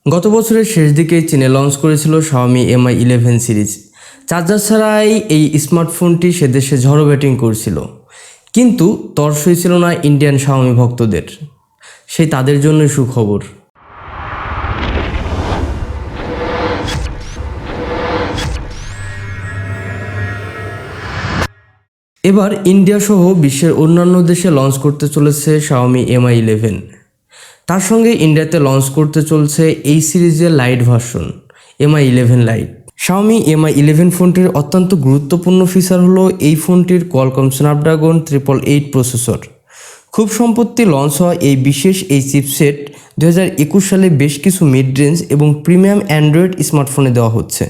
গত বছরের শেষ দিকে চীনে লঞ্চ করেছিল Xiaomi Mi 11 সিরিজ। চার্জার ছাড়াই এই স্মার্টফোনটি সে দেশে ঝড়ো ব্যাটিং করছিল, কিন্তু তর্স হয়েছিল না ইন্ডিয়ান Xiaomi ভক্তদের। সেই তাদের জন্যই সুখবর। এবার ইন্ডিয়া সহ বিশ্বের অন্যান্য দেশে লঞ্চ করতে চলেছে Xiaomi Mi 11। তার সঙ্গে ইন্ডিয়াতে লঞ্চ করতে চলছে এই সিরিজের light version Mi 11 light. Xiaomi Mi 11 ফোনটির অত্যন্ত গুরুত্বপূর্ণ ফিচার হলো এই ফোনটির Qualcomm Snapdragon 888 প্রসেসর। খুব সম্প্রতি লঞ্চ হওয়া এই বিশেষ চিপসেট 2021 সালে বেশ কিছু মিড রেঞ্জ এবং প্রিমিয়াম অ্যান্ড্রয়েড স্মার্টফোনে দেওয়া হচ্ছে।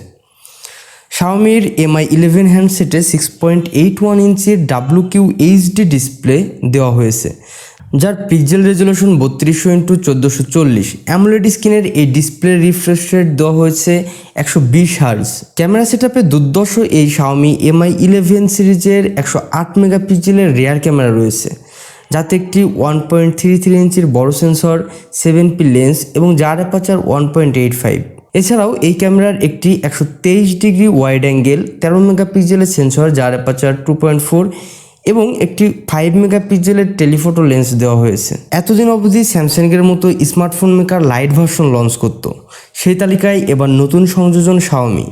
Xiaomiর Mi 11 হ্যান্ডসেটে 6.81 ইঞ্চির WQHD ডিসপ্লে দেওয়া হয়েছে, যার পিক্সেল রেজলিউশন 3200x1440। AMOLED স্ক্রিনের এই ডিসপ্লে রিফ্রেশ রেট দেওয়া হয়েছে 120 হার্জ। ক্যামেরা সেটআপে দুর্ধর্ষ এই Xiaomi Mi 11 সিরিজের 108 মেগাপিক্সেলের রিয়ার ক্যামেরা রয়েছে, যাতে একটি 1.33 ইঞ্চির বড় সেন্সর, 7p লেন্স এবং যার অ্যাপারচার 1.85। এছাড়াও এই ক্যামেরার একটি 123 ডিগ্রি ওয়াইড অ্যাঙ্গেল 13 মেগাপিক্সেলের সেন্সর, যার অ্যাপারচার 2.4 এবং একটি 5 মেগাপিক্সেলের টেলিফোটো লেন্স দেওয়া হয়েছে। এতদিন অবধি স্যামসাংয়ের মতো smartphone maker light version launch করত, সেই তালিকায় এবার নতুন সংযোজন Xiaomi,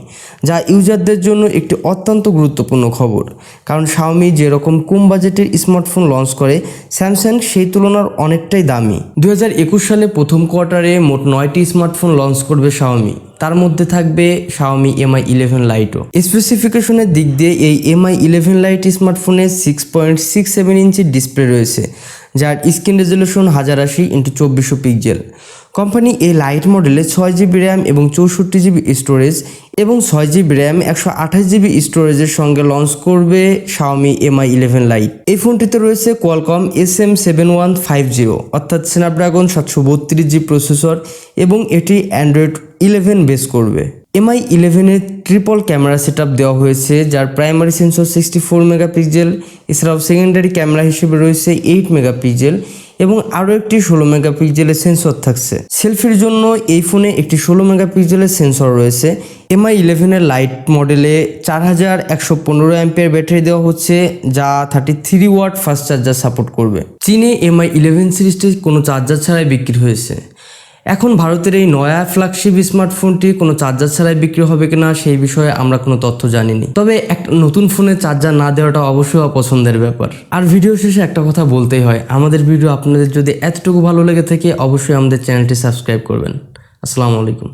যা ইউজারদের জন্য একটি অত্যন্ত গুরুত্বপূর্ণ খবর। কারণ Xiaomi যেরকম কম বাজেটের স্মার্টফোন লঞ্চ করে, স্যামসাং সেই তুলনার অনেকটাই দামি। 2021 সালে প্রথম কোয়ার্টারে মোট 9টি স্মার্টফোন লঞ্চ করবে Xiaomi, তার মধ্যে থাকবে Xiaomi Mi 11 লাইটও। স্পেসিফিকেশনের দিক দিয়ে এই Mi 11 লাইট স্মার্টফোনে 6.67 ইঞ্চির ডিসপ্লে রয়েছে, যার screen resolution 1080x2400 pixel. Company এই লাইট মডেলে 6GB র্যাম এবং 64GB স্টোরেজ এবং 6GB র্যাম 128GB স্টোরেজের সঙ্গে লঞ্চ করবে Xiaomi Mi 11 লাইট। এই ফোনটিতে রয়েছে Qualcomm SM7150 অর্থাৎ স্ন্যাপড্রাগন 732G প্রসেসর এবং এটি অ্যান্ড্রয়েড 11 বেস করবে। Mi 11 এর ট্রিপল ক্যামেরা সেটআপ দেওয়া হয়েছে, যার প্রাইমারি সেন্সর 64 মেগাপিক্সেল, এছাড়াও সেকেন্ডারি ক্যামেরা হিসেবে রয়েছে 8 মেগাপিক্সেল এবং আরও একটি 16 মেগাপিক্সেলের সেন্সর থাকছে। সেলফির জন্য এই ফোনে একটি 16 মেগাপিক্সেলের সেন্সর রয়েছে। Mi 11 এর লাইট মডেলে 4115 অ্যাম্পিয়ার ব্যাটারি দেওয়া হচ্ছে, যা 33 ওয়াট ফাস্ট চার্জার সাপোর্ট করবে। চীনে Mi 11 সিরিজটি কোনো চার্জার ছাড়াই বিক্রি হয়েছে। এখন ভারতের এই নয়া ফ্ল্যাগশিপ স্মার্টফোনটি কোনো চার্জার ছাড়াই বিক্রি হবে কিনা সেই বিষয়ে আমরা কোনো তথ্য জানিনি, তবে একটা নতুন ফোনে চার্জার না দেওয়াটা অবশ্যই অপছন্দের ব্যাপার। আর ভিডিও শেষে একটা কথা বলতেই হয়, আমাদের ভিডিও আপনাদের যদি এতটুকু ভালো লেগে থাকে অবশ্যই আমাদের চ্যানেলটি সাবস্ক্রাইব করবেন। আসসালামু আলাইকুম।